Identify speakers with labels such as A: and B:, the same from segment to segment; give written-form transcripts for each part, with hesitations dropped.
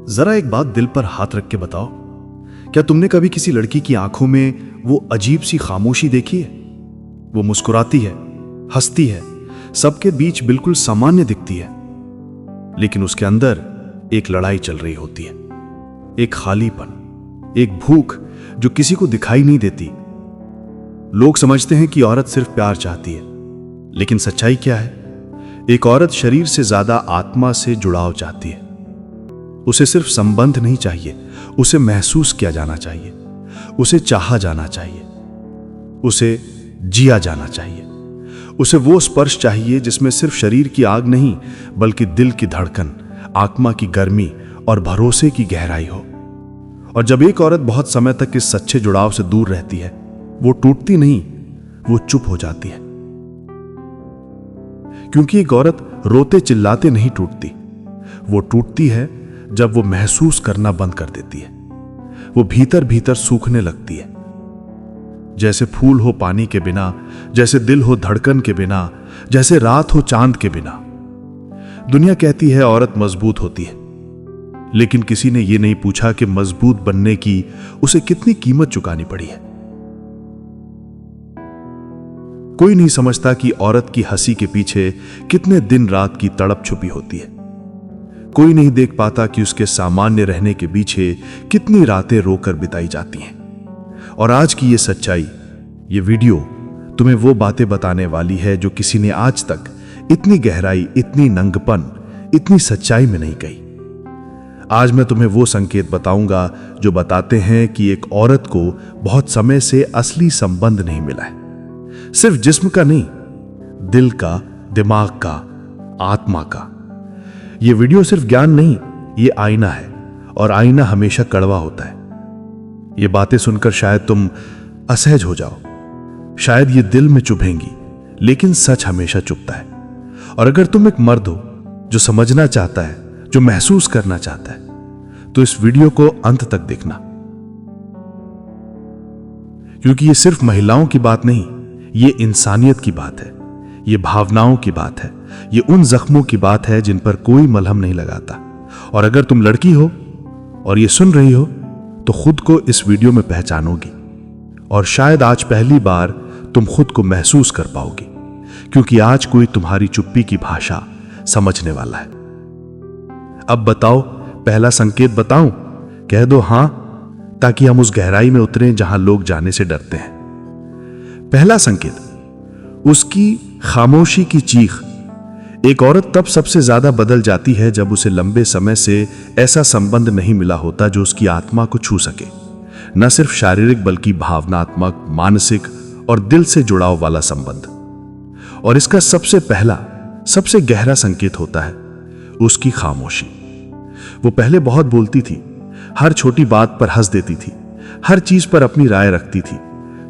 A: जरा एक बात दिल पर हाथ रख के बताओ, क्या तुमने कभी किसी लड़की की आंखों में वो अजीब सी खामोशी देखी है? वो मुस्कुराती है, हंसती है, सबके बीच बिल्कुल सामान्य दिखती है, लेकिन उसके अंदर एक लड़ाई चल रही होती है, एक खालीपन, एक भूख जो किसी को दिखाई नहीं देती। लोग समझते हैं कि औरत सिर्फ प्यार चाहती है, लेकिन सच्चाई क्या है? एक औरत शरीर से ज्यादा आत्मा से जुड़ाव चाहती है। उसे सिर्फ संबंध नहीं चाहिए, उसे महसूस किया जाना चाहिए, उसे चाहा जाना चाहिए, उसे जिया जाना चाहिए। उसे वो स्पर्श चाहिए जिसमें सिर्फ शरीर की आग नहीं, बल्कि दिल की धड़कन, आत्मा की गर्मी और भरोसे की गहराई हो। और जब एक औरत बहुत समय तक इस सच्चे जुड़ाव से दूर रहती है, वो टूटती नहीं, वो चुप हो जाती है। क्योंकि एक औरत रोते चिल्लाते नहीं टूटती, वो टूटती है जब वो महसूस करना बंद कर देती है। वो भीतर भीतर सूखने लगती है, जैसे फूल हो पानी के बिना, जैसे दिल हो धड़कन के बिना, जैसे रात हो चांद के बिना। दुनिया कहती है औरत मजबूत होती है, लेकिन किसी ने यह नहीं पूछा कि मजबूत बनने की उसे कितनी कीमत चुकानी पड़ी है। कोई नहीं समझता कि औरत की हंसी के पीछे कितने दिन रात की तड़प छुपी होती है। कोई नहीं देख पाता कि उसके सामान्य रहने के पीछे कितनी रातें रोकर बिताई जाती हैं। और आज की ये सच्चाई, ये वीडियो तुम्हें वो बातें बताने वाली है जो किसी ने आज तक इतनी गहराई, इतनी नंगपन, इतनी सच्चाई में नहीं कही। आज मैं तुम्हें वो संकेत बताऊंगा जो बताते हैं कि एक औरत को बहुत समय से असली संबंध नहीं मिला है। सिर्फ जिस्म का नहीं, दिल का, दिमाग का, आत्मा का। ये वीडियो सिर्फ ज्ञान नहीं, ये आईना है, और आईना हमेशा कड़वा होता है। ये बातें सुनकर शायद तुम असहज हो जाओ, शायद ये दिल में चुभेंगी, लेकिन सच हमेशा चुभता है। और अगर तुम एक मर्द हो जो समझना चाहता है, जो महसूस करना चाहता है, तो इस वीडियो को अंत तक देखना, क्योंकि ये सिर्फ महिलाओं की बात नहीं, ये इंसानियत की बात है, ये भावनाओं की बात है, ये उन जख्मों की बात है जिन पर कोई मलहम नहीं लगाता। और अगर तुम लड़की हो और ये सुन रही हो, तो खुद को इस वीडियो में पहचानोगी, और शायद आज पहली बार तुम खुद को महसूस कर पाओगी, क्योंकि आज कोई तुम्हारी चुप्पी की भाषा समझने वाला है। अब बताओ, पहला संकेत बताऊं? कह दो हां, ताकि हम उस गहराई में उतरें जहां लोग जाने से डरते हैं। पहला संकेत, उसकी खामोशी की चीख। एक औरत तब सबसे ज्यादा बदल जाती है जब उसे लंबे समय से ऐसा संबंध नहीं मिला होता जो उसकी आत्मा को छू सके। न सिर्फ शारीरिक बल्कि भावनात्मक, मानसिक और दिल से जुड़ाव वाला संबंध। और इसका सबसे पहला, सबसे गहरा संकेत होता है उसकी खामोशी। वो पहले बहुत बोलती थी, हर छोटी बात पर हंस देती थी, हर चीज पर अपनी राय रखती थी।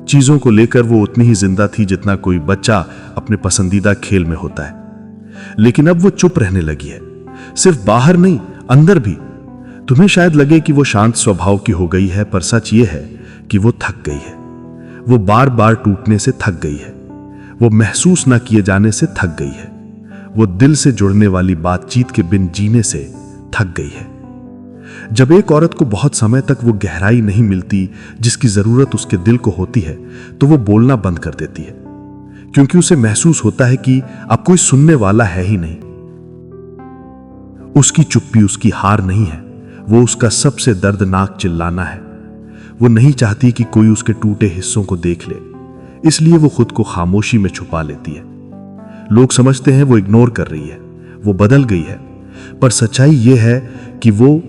A: चीजों को लेकर वो उतनी ही जिंदा थी जितना कोई बच्चा अपने पसंदीदा खेल में होता है। लेकिन अब वो चुप रहने लगी है, सिर्फ बाहर नहीं, अंदर भी। तुम्हें शायद लगे कि वो शांत स्वभाव की हो गई है, पर सच ये है कि वो थक गई है। वो बार बार टूटने से थक गई है, वो महसूस ना किए जाने से थक गई है, वो दिल से जुड़ने वाली बातचीत के बिन जीने से थक गई है। जब एक औरत को बहुत समय तक वो गहराई नहीं मिलती जिसकी जरूरत उसके दिल को होती है, तो वो बोलना बंद कर देती है, क्योंकि उसे महसूस होता है कि अब कोई सुनने वाला है ही नहीं। उसकी चुप्पी उसकी हार नहीं है, वो उसका सबसे दर्दनाक चिल्लाना है। वो नहीं चाहती कि कोई उसके टूटे हिस्सों को देख ले, इसलिए वो खुद को खामोशी में छुपा लेती है। लोग समझते हैं वो इग्नोर कर रही है, वो बदल गई है, पर सच्चाई ये है कि वो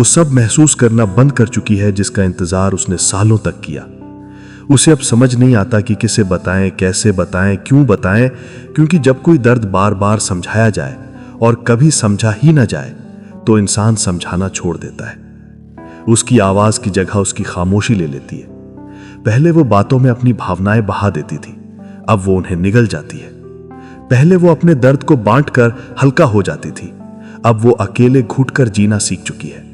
A: सब महसूस करना बंद कर चुकी है जिसका इंतजार उसने सालों तक किया। उसे अब समझ नहीं आता कि किसे बताएं, कैसे बताएं, क्यों बताएं, क्योंकि जब कोई दर्द बार बार समझाया जाए और कभी समझा ही ना जाए, तो इंसान समझाना छोड़ देता है। उसकी आवाज की जगह उसकी खामोशी ले लेती है। पहले वो बातों में अपनी भावनाएं बहा देती थी, अब वो उन्हें निगल जाती है। पहले वो अपने दर्द को बांटकर हल्का हो जाती थी, अब वो अकेले घुटकर जीना सीख चुकी है।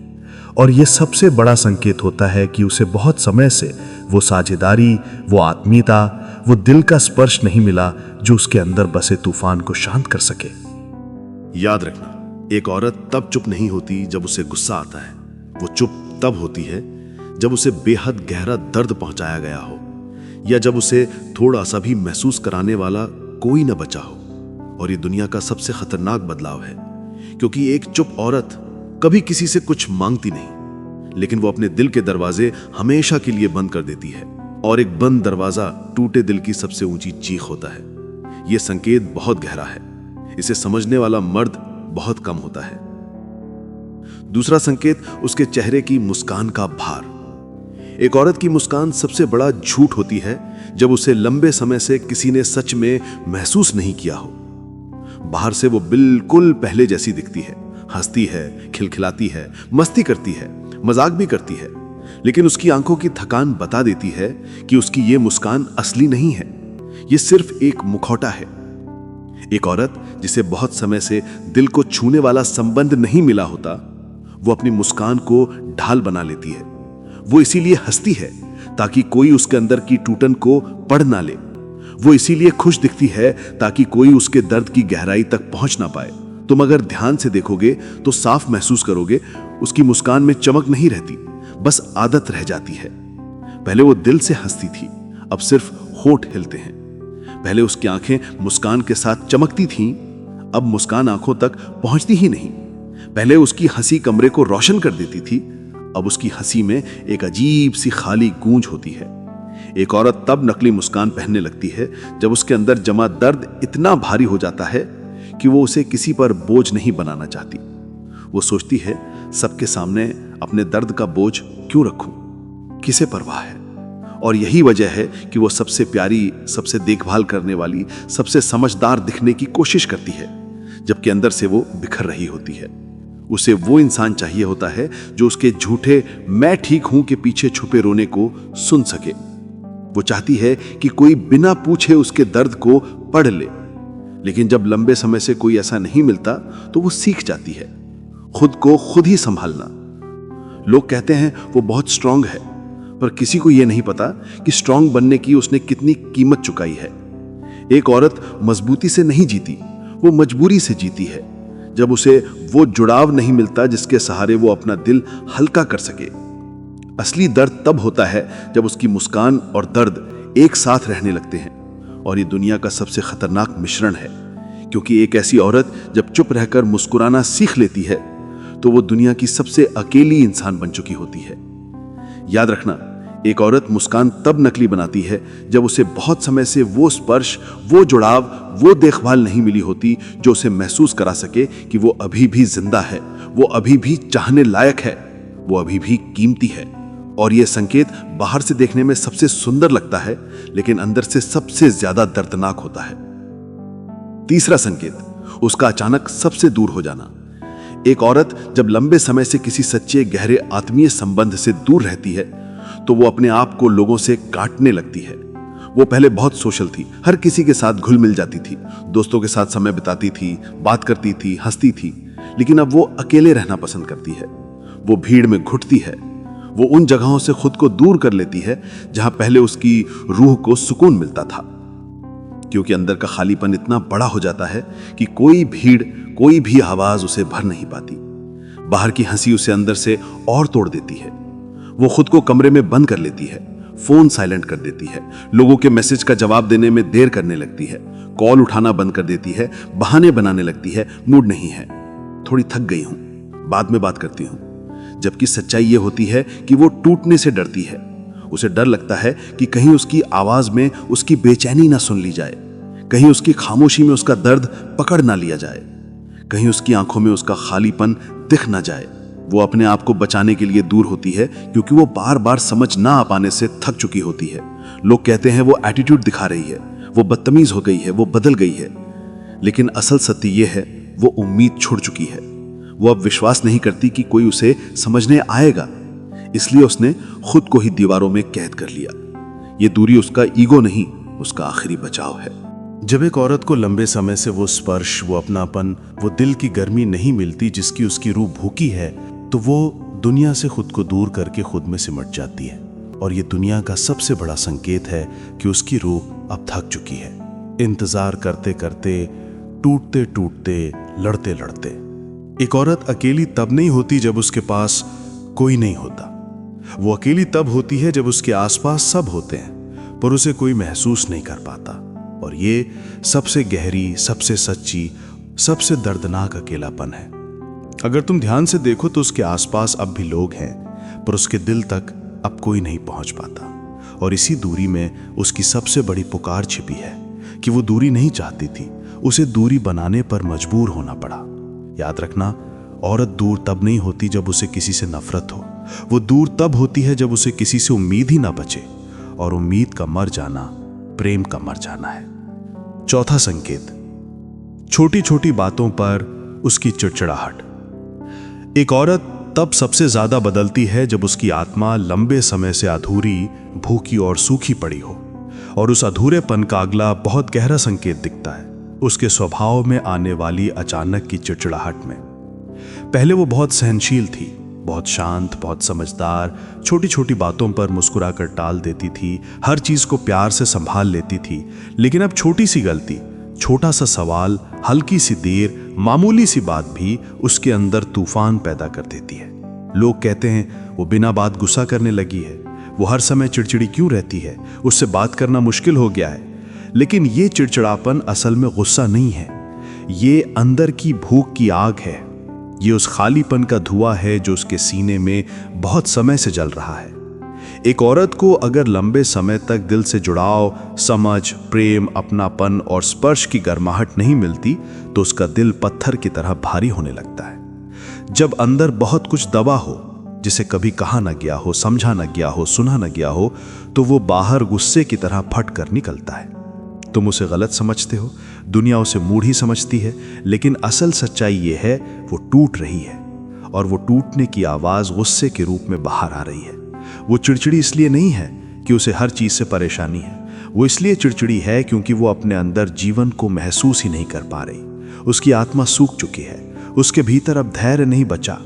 A: और ये सबसे बड़ा संकेत होता है कि उसे बहुत समय से वो साझेदारी, वो आत्मीयता, वो दिल का स्पर्श नहीं मिला जो उसके अंदर बसे तूफान को शांत कर सके।
B: याद रखना, एक औरत तब चुप नहीं होती जब उसे गुस्सा आता है। वो चुप तब होती है जब उसे बेहद गहरा दर्द पहुंचाया गया हो, या जब उसे थोड़ा सा भी महसूस कराने वाला कोई न बचा हो। और ये दुनिया का सबसे खतरनाक बदलाव है, क्योंकि एक चुप औरत कभी किसी से कुछ मांगती नहीं, लेकिन वो अपने दिल के दरवाजे हमेशा के लिए बंद कर देती है। और एक बंद दरवाजा टूटे दिल की सबसे ऊंची चीख होता है। यह संकेत बहुत गहरा है, इसे समझने वाला मर्द बहुत कम होता है। दूसरा संकेत उसके चेहरे की मुस्कान का भार। एक औरत की मुस्कान सबसे बड़ा झूठ होती है जब उसे लंबे समय से किसी ने सच में महसूस नहीं किया हो। बाहर से वो बिल्कुल पहले जैसी दिखती है, हंसती है, खिलखिलाती है, मस्ती करती है, मजाक भी करती है, लेकिन उसकी आंखों की थकान बता देती है कि उसकी ये मुस्कान असली नहीं है, ये सिर्फ एक मुखौटा है। एक औरत जिसे बहुत समय से दिल को छूने वाला संबंध नहीं मिला होता, वो अपनी मुस्कान को ढाल बना लेती है। वो इसीलिए हंसती है ताकि कोई उसके अंदर की टूटन को पढ़ ना ले। वो इसीलिए खुश दिखती है ताकि कोई उसके दर्द की गहराई तक पहुंच ना पाए। तुम अगर ध्यान से देखोगे तो साफ महसूस करोगे उसकी मुस्कान में चमक नहीं रहती, बस आदत रह जाती है। पहले वो दिल से हंसती थी, अब सिर्फ होठ हिलते हैं। पहले उसकी आंखें मुस्कान के साथ चमकती थीं, अब मुस्कान आंखों तक पहुंचती ही नहीं। पहले उसकी हंसी कमरे को रोशन कर देती थी, अब उसकी हंसी में एक अजीब सी खाली गूंज होती है। एक औरत तब नकली मुस्कान पहनने लगती है जब उसके अंदर जमा दर्द इतना भारी हो जाता है कि वो उसे किसी पर बोझ नहीं बनाना चाहती। वो सोचती है, सबके सामने अपने दर्द का बोझ क्यों रखूं, किसे परवाह है। और यही वजह है कि वो सबसे प्यारी, सबसे देखभाल करने वाली, सबसे समझदार दिखने की कोशिश करती है, जबकि अंदर से वो बिखर रही होती है। उसे वो इंसान चाहिए होता है जो उसके झूठे मैं ठीक हूं के पीछे छुपे रोने को सुन सके। वो चाहती है कि कोई बिना पूछे उसके दर्द को पढ़ ले। लेकिन जब लंबे समय से कोई ऐसा नहीं मिलता तो वो सीख जाती है खुद को खुद ही संभालना। लोग कहते हैं वो बहुत स्ट्रांग है, पर किसी को यह नहीं पता कि स्ट्रांग बनने की उसने कितनी कीमत चुकाई है। एक औरत मजबूती से नहीं जीती, वो मजबूरी से जीती है। जब उसे वो जुड़ाव नहीं मिलता जिसके सहारे वो अपना दिल हल्का कर सके। असली दर्द तब होता है जब उसकी मुस्कान और दर्द एक साथ रहने लगते हैं। और ये दुनिया का सबसे खतरनाक मिश्रण है, क्योंकि एक ऐसी औरत जब चुप रहकर मुस्कुराना सीख लेती है तो वो दुनिया की सबसे अकेली इंसान बन चुकी होती है। याद रखना, एक औरत मुस्कान तब नकली बनाती है जब उसे बहुत समय से वो स्पर्श, वो जुड़ाव, वो देखभाल नहीं मिली होती जो उसे महसूस करा सके कि वो अभी भी जिंदा है, वो अभी भी चाहने लायक है, वो अभी भी कीमती है। और ये संकेत बाहर से देखने में सबसे सुंदर लगता है, लेकिन अंदर से सबसे ज्यादा दर्दनाक होता है। तीसरा संकेत, उसका अचानक सबसे दूर हो जाना। एक औरत जब लंबे समय से किसी सच्चे गहरे आत्मीय संबंध से दूर रहती है तो वो अपने आप को लोगों से काटने लगती है। वो पहले बहुत सोशल थी, हर किसी के साथ घुल मिल जाती थी, दोस्तों के साथ समय बिताती थी, बात करती थी, हंसती थी। लेकिन अब वो अकेले रहना पसंद करती है। वो भीड़ में घुटती है, वो उन जगहों से खुद को दूर कर लेती है जहां पहले उसकी रूह को सुकून मिलता था, क्योंकि अंदर का खालीपन इतना बड़ा हो जाता है कि कोई भीड़, कोई भी आवाज उसे भर नहीं पाती। बाहर की हंसी उसे अंदर से और तोड़ देती है। वो खुद को कमरे में बंद कर लेती है, फोन साइलेंट कर देती है, लोगों के मैसेज का जवाब देने में देर करने लगती है, कॉल उठाना बंद कर देती है, बहाने बनाने लगती है, मूड नहीं है, थोड़ी थक गई हूं, बाद में बात करती हूं। जबकि सच्चाई ये होती है कि वो टूटने से डरती है। उसे डर लगता है कि कहीं उसकी आवाज में उसकी बेचैनी ना सुन ली जाए, कहीं उसकी खामोशी में उसका दर्द पकड़ ना लिया जाए, कहीं उसकी आंखों में उसका खालीपन दिख ना जाए। वो अपने आप को बचाने के लिए दूर होती है, क्योंकि वो बार बार समझ ना आ पाने से थक चुकी होती है। लोग कहते हैं वो एटीट्यूड दिखा रही है, वो बदतमीज हो गई है, वो बदल गई है। लेकिन असल सत्य ये है, वो उम्मीद छोड़ चुकी है। वो अब विश्वास नहीं करती कि कोई उसे समझने आएगा, इसलिए उसने खुद को ही दीवारों में कैद कर लिया। ये दूरी उसका ईगो नहीं, उसका आखिरी बचाव है।
C: जब एक औरत को लंबे समय से वो स्पर्श, वो अपनापन, वो दिल की गर्मी नहीं मिलती जिसकी उसकी रूह भूखी है, तो वो दुनिया से खुद को दूर करके खुद में सिमट जाती है। और ये दुनिया का सबसे बड़ा संकेत है कि उसकी रूह अब थक चुकी है, इंतजार करते करते, टूटते टूटते, लड़ते लड़ते। एक औरत अकेली तब नहीं होती जब उसके पास कोई नहीं होता। वो अकेली तब होती है जब उसके आसपास सब होते हैं पर उसे कोई महसूस नहीं कर पाता। और ये सबसे गहरी, सबसे सच्ची, सबसे दर्दनाक अकेलापन है। अगर तुम ध्यान से देखो तो उसके आसपास अब भी लोग हैं पर उसके दिल तक अब कोई नहीं पहुंच पाता। और इसी दूरी में उसकी सबसे बड़ी पुकार छिपी है कि वो दूरी नहीं चाहती थी, उसे दूरी बनाने पर मजबूर होना पड़ा। याद रखना, औरत दूर तब नहीं होती जब उसे किसी से नफरत हो। वो दूर तब होती है जब उसे किसी से उम्मीद ही ना बचे। और उम्मीद का मर जाना प्रेम का मर जाना है। चौथा संकेत, छोटी छोटी बातों पर उसकी चिड़चिड़ाहट। एक औरत तब सबसे ज्यादा बदलती है जब उसकी आत्मा लंबे समय से अधूरी, भूखी और सूखी पड़ी हो। और उस अधूरेपन का अगला बहुत गहरा संकेत दिखता है उसके स्वभाव में आने वाली अचानक की चिड़चिड़ाहट में। पहले वो बहुत सहनशील थी, बहुत शांत, बहुत समझदार, छोटी छोटी बातों पर मुस्कुराकर टाल देती थी, हर चीज को प्यार से संभाल लेती थी। लेकिन अब छोटी सी गलती, छोटा सा सवाल, हल्की सी देर, मामूली सी बात भी उसके अंदर तूफान पैदा कर देती है। लोग कहते हैं वो बिना बात गुस्सा करने लगी है, वो हर समय चिड़चिड़ी क्यों रहती है, उससे बात करना मुश्किल हो गया है। लेकिन ये चिड़चिड़ापन असल में गुस्सा नहीं है, ये अंदर की भूख की आग है। ये उस खालीपन का धुआं है जो उसके सीने में बहुत समय से जल रहा है। एक औरत को अगर लंबे समय तक दिल से जुड़ाव, समझ, प्रेम, अपनापन और स्पर्श की गर्माहट नहीं मिलती तो उसका दिल पत्थर की तरह भारी होने लगता है। जब अंदर बहुत कुछ दबा हो, जिसे कभी कहा न गया हो, समझा न गया हो, सुना न गया हो, तो वो बाहर गुस्से की तरह फट कर निकलता है। तुम उसे गलत समझते हो, दुनिया उसे मूढ़ी समझती है, लेकिन असल सच्चाई ये है वो टूट रही है। और वो टूटने की आवाज गुस्से के रूप में बाहर आ रही है। वो चिड़चिड़ी इसलिए नहीं है कि उसे हर चीज से परेशानी है, वो इसलिए चिड़चिड़ी है क्योंकि वो अपने अंदर जीवन को महसूस ही नहीं कर पा रही। उसकी आत्मा सूख चुकी है, उसके भीतर अब धैर्य नहीं बचा।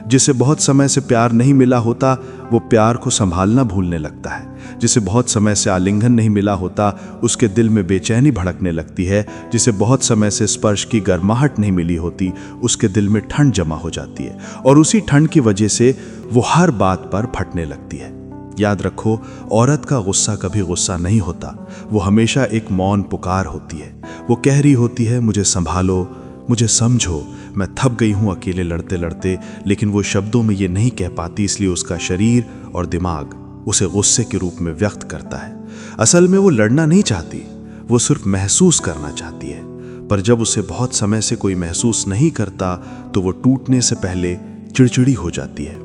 C: जिसे बहुत समय से प्यार नहीं मिला होता वो प्यार को संभालना भूलने लगता है। जिसे बहुत समय से आलिंगन नहीं मिला होता उसके दिल में बेचैनी भड़कने लगती है। जिसे बहुत समय से स्पर्श की गर्माहट नहीं मिली होती उसके दिल में ठंड जमा हो जाती है। और उसी ठंड की वजह से वो हर बात पर फटने लगती है। याद रखो, औरत का गुस्सा कभी गुस्सा नहीं होता, वो हमेशा एक मौन पुकार होती है। वो कह रही होती है, मुझे संभालो, मुझे समझो, मैं थक गई हूं अकेले लड़ते लड़ते। लेकिन वो शब्दों में ये नहीं कह पाती, इसलिए उसका शरीर और दिमाग उसे गुस्से के रूप में व्यक्त करता है। असल में वो लड़ना नहीं चाहती, वो सिर्फ महसूस करना चाहती है। पर जब उसे बहुत समय से कोई महसूस नहीं करता तो वो टूटने से पहले चिड़चिड़ी हो जाती है।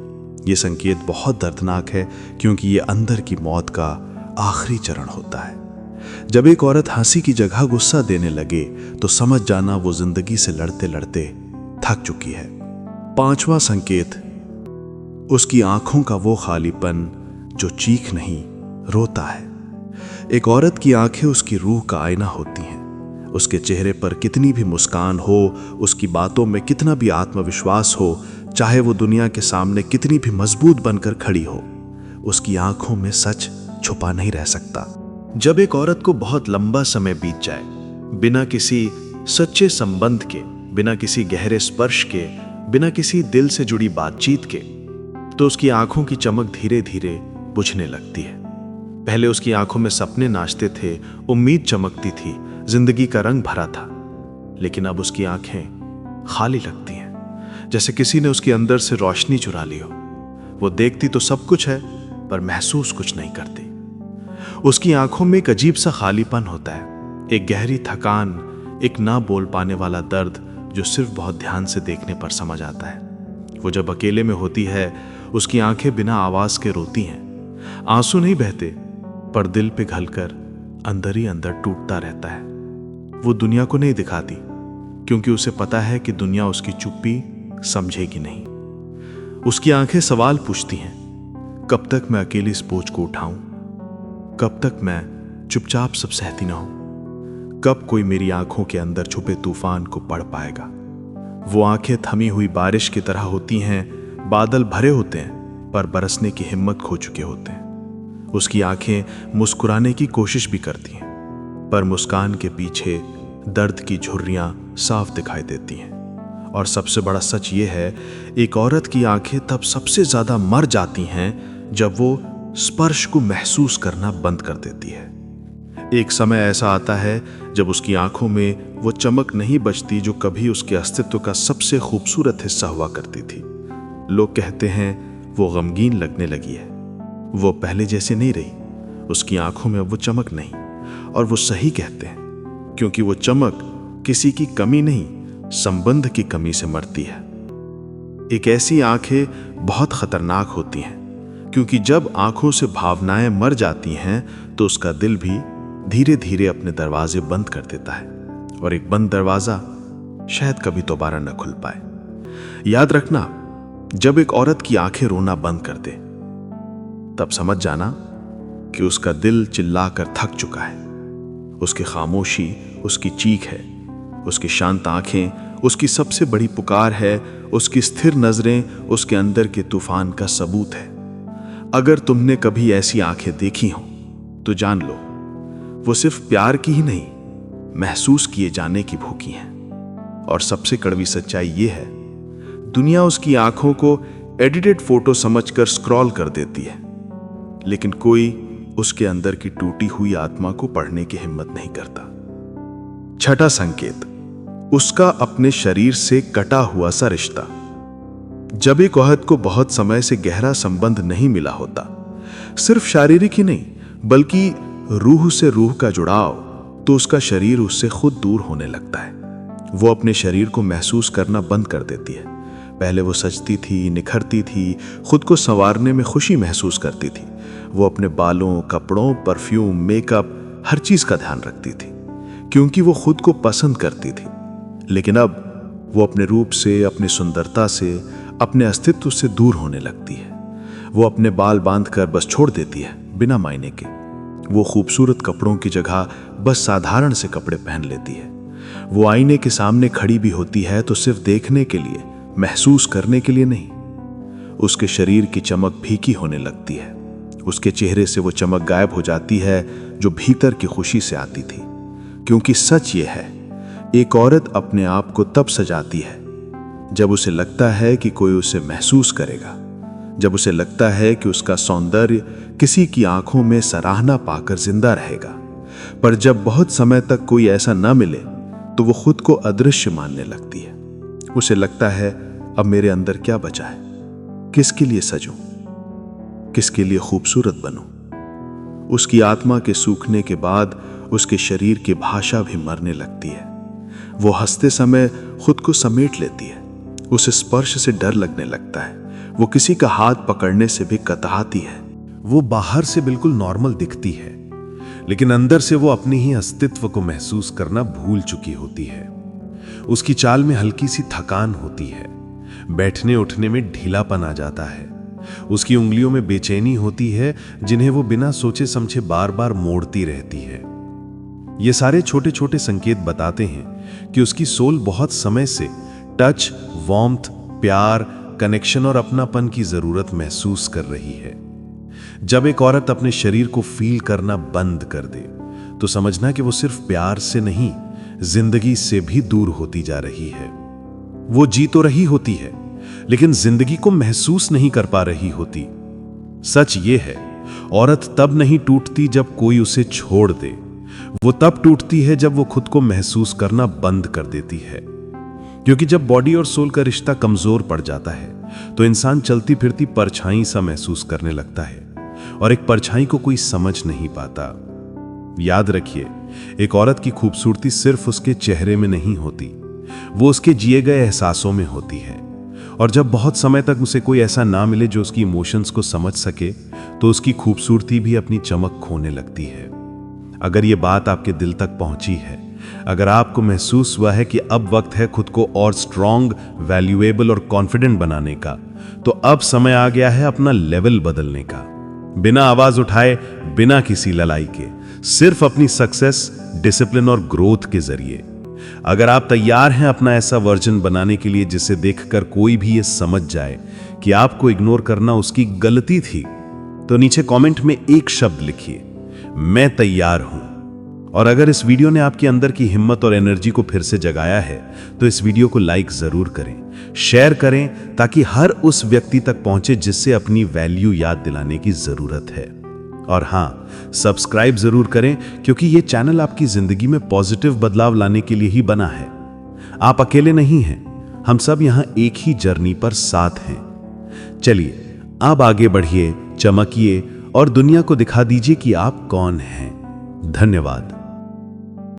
C: ये संकेत बहुत दर्दनाक है क्योंकि ये अंदर की मौत का आखिरी चरण होता है। जब एक औरत हंसी की जगह गुस्सा देने लगे तो समझ जाना वो जिंदगी से लड़ते लड़ते थक चुकी है। पांचवा संकेत, उसकी आंखों का वो खालीपन जो चीख नहीं, रोता है। एक औरत की आंखें उसकी रूह का आईना होती हैं। उसके चेहरे पर कितनी भी मुस्कान हो, उसकी बातों में कितना भी आत्मविश्वास हो, चाहे वो दुनिया के सामने कितनी भी मजबूत बनकर खड़ी हो, उसकी आंखों में सच छुपा नहीं रह सकता।
D: जब एक औरत को बहुत लंबा समय बीत जाए, बिना किसी सच्चे संबंध के, बिना किसी गहरे स्पर्श के, बिना किसी दिल से जुड़ी बातचीत के, तो उसकी आंखों की चमक धीरे धीरे बुझने लगती है। पहले उसकी आंखों में सपने नाचते थे, उम्मीद चमकती थी, जिंदगी का रंग भरा था। लेकिन अब उसकी आंखें खाली लगती हैं, जैसे किसी ने उसके अंदर से रोशनी चुरा ली हो। वो देखती तो सब कुछ है पर महसूस कुछ नहीं करती। उसकी आंखों में एक अजीब सा खालीपन होता है, एक गहरी थकान, एक ना बोल पाने वाला दर्द जो सिर्फ बहुत ध्यान से देखने पर समझ आता है। वो जब अकेले में होती है उसकी आंखें बिना आवाज के रोती हैं। आंसू नहीं बहते पर दिल पे घलकर अंदर ही अंदर टूटता रहता है। वो दुनिया को नहीं दिखाती क्योंकि उसे पता है कि दुनिया उसकी चुप्पी समझेगी नहीं। उसकी आंखें सवाल पूछती हैं, कब तक मैं अकेली इस बोझ को उठाऊं? कब तक मैं चुपचाप सब सहती ना हूं? कब कोई मेरी आंखों के अंदर छुपे तूफान को पढ़ पाएगा? वो आंखें थमी हुई बारिश की तरह होती हैं, बादल भरे होते हैं पर बरसने की हिम्मत खो चुके होते हैं। उसकी आंखें मुस्कुराने की कोशिश भी करती हैं पर मुस्कान के पीछे दर्द की झुर्रियां साफ दिखाई देती हैं। और सबसे बड़ा सच ये है, एक औरत की आंखें तब सबसे ज्यादा मर जाती हैं जब वो स्पर्श को महसूस करना बंद कर देती है। एक समय ऐसा आता है जब उसकी आंखों में वो चमक नहीं बचती जो कभी उसके अस्तित्व का सबसे खूबसूरत हिस्सा हुआ करती थी। लोग कहते हैं वो गमगीन लगने लगी है, वो पहले जैसे नहीं रही, उसकी आंखों में अब वो चमक नहीं। और वो सही कहते हैं, क्योंकि वो चमक किसी की कमी नहीं, संबंध की कमी से मरती है। एक ऐसी आंखें बहुत खतरनाक होती हैं, क्योंकि जब आंखों से भावनाएं मर जाती हैं तो उसका दिल भी धीरे धीरे अपने दरवाजे बंद कर देता है, और एक बंद दरवाजा शायद कभी दोबारा न खुल पाए। याद रखना, जब एक औरत की आंखें रोना बंद कर दे, तब समझ जाना कि उसका दिल चिल्लाकर थक चुका है। उसकी खामोशी उसकी चीख है, उसकी शांत आंखें उसकी सबसे बड़ी पुकार है, उसकी स्थिर नजरें उसके अंदर के तूफान का सबूत है। अगर तुमने कभी ऐसी आंखें देखी हों तो जान लो, वो सिर्फ प्यार की ही नहीं, महसूस किए जाने की भूखी हैं। और सबसे कड़वी सच्चाई ये है, दुनिया उसकी आंखों को एडिटेड फोटो समझकर स्क्रॉल कर देती है, लेकिन कोई उसके अंदर की टूटी हुई आत्मा को पढ़ने की हिम्मत नहीं करता। छठा संकेत, उसका अपने शरीर से कटा हुआ सा रिश्ता। जब एक औरत को बहुत समय से गहरा संबंध नहीं मिला होता, सिर्फ शारीरिक ही नहीं बल्कि रूह से रूह का जुड़ाव, तो उसका शरीर उससे खुद दूर होने लगता है। वो अपने शरीर को महसूस करना बंद कर देती है। पहले वो सजती थी, निखरती थी, खुद को संवारने में खुशी महसूस करती थी। वो अपने बालों, कपड़ों, परफ्यूम, मेकअप, हर चीज का ध्यान रखती थी, क्योंकि वो खुद को पसंद करती थी। लेकिन अब वो अपने रूप से, अपनी सुंदरता से, अपने अस्तित्व से दूर होने लगती है। वो अपने बाल बांधकर बस छोड़ देती है, बिना मायने के। वो खूबसूरत कपड़ों की जगह बस साधारण से कपड़े पहन लेती है। वो आईने के सामने खड़ी भी होती है तो सिर्फ देखने के लिए, महसूस करने के लिए नहीं। उसके शरीर की चमक फीकी होने लगती है। उसके चेहरे से वो चमक गायब हो जाती है जो भीतर की खुशी से आती थी। क्योंकि सच ये है, एक औरत अपने आप को तब सजाती है जब उसे लगता है कि कोई उसे महसूस करेगा, जब उसे लगता है कि उसका सौंदर्य किसी की आंखों में सराहना पाकर जिंदा रहेगा। पर जब बहुत समय तक कोई ऐसा ना मिले तो वो खुद को अदृश्य मानने लगती है। उसे लगता है, अब मेरे अंदर क्या बचा है? किसके लिए सजूं? किसके लिए खूबसूरत बनूं? उसकी आत्मा के सूखने के बाद उसके शरीर की भाषा भी मरने लगती है। वो हंसते समय खुद को समेट लेती है। उसे स्पर्श से डर लगने लगता है। वो किसी का हाथ पकड़ने से भी कतराती है।
C: वो बाहर से बिल्कुल नॉर्मल दिखती है, लेकिन अंदर से वो अपने ही अस्तित्व को महसूस करना भूल चुकी होती है। उसकी चाल में हल्की सी थकान होती है, बैठने उठने में ढीलापन आ जाता है। उसकी उंगलियों में बेचैनी होती है, जिन्हें वो बिना सोचे समझे बार बार मोड़ती रहती है। ये सारे छोटे छोटे संकेत बताते हैं कि उसकी सोल बहुत समय से टच, वार्मथ, प्यार, कनेक्शन और अपनापन की जरूरत महसूस कर रही है। जब एक औरत अपने शरीर को फील करना बंद कर दे तो समझना कि वो सिर्फ प्यार से नहीं, जिंदगी से भी दूर होती जा रही है। वो जी तो रही होती है, लेकिन जिंदगी को महसूस नहीं कर पा रही होती। सच ये है, औरत तब नहीं टूटती जब कोई उसे छोड़ दे, वो तब टूटती है जब वो खुद को महसूस करना बंद कर देती है। क्योंकि जब बॉडी और सोल का रिश्ता कमजोर पड़ जाता है तो इंसान चलती फिरती परछाई सा महसूस करने लगता है, और एक परछाई को कोई समझ नहीं पाता। याद रखिए, एक औरत की खूबसूरती सिर्फ उसके चेहरे में नहीं होती, वो उसके जिए गए एहसासों में होती है। और जब बहुत समय तक उसे कोई ऐसा ना मिले जो उसकी इमोशंस को समझ सके, तो उसकी खूबसूरती भी अपनी चमक खोने लगती है। अगर ये बात आपके दिल तक पहुंची है, अगर आपको महसूस हुआ है कि अब वक्त है खुद को और स्ट्रॉन्ग, वैल्यूएबल और कॉन्फिडेंट बनाने का, तो अब समय आ गया है अपना लेवल बदलने का। बिना आवाज उठाए, बिना किसी लड़ाई के, सिर्फ अपनी सक्सेस, डिसिप्लिन और ग्रोथ के जरिए। अगर आप तैयार हैं अपना ऐसा वर्जन बनाने के लिए जिसे देखकर कोई भी ये समझ जाए कि आपको इग्नोर करना उसकी गलती थी, तो नीचे कमेंट में एक शब्द लिखिए, मैं तैयार हूं। और अगर इस वीडियो ने आपके अंदर की हिम्मत और एनर्जी को फिर से जगाया है तो इस वीडियो को लाइक जरूर करें, शेयर करें, ताकि हर उस व्यक्ति तक पहुंचे जिससे अपनी वैल्यू याद दिलाने की जरूरत है। और हाँ, सब्सक्राइब जरूर करें, क्योंकि ये चैनल आपकी जिंदगी में पॉजिटिव बदलाव लाने के लिए ही बना है। आप अकेले नहीं हैं, हम सब यहां एक ही जर्नी पर साथ हैं। चलिए अब आगे बढ़िए, चमकिए और दुनिया को दिखा दीजिए कि आप कौन हैं। धन्यवाद।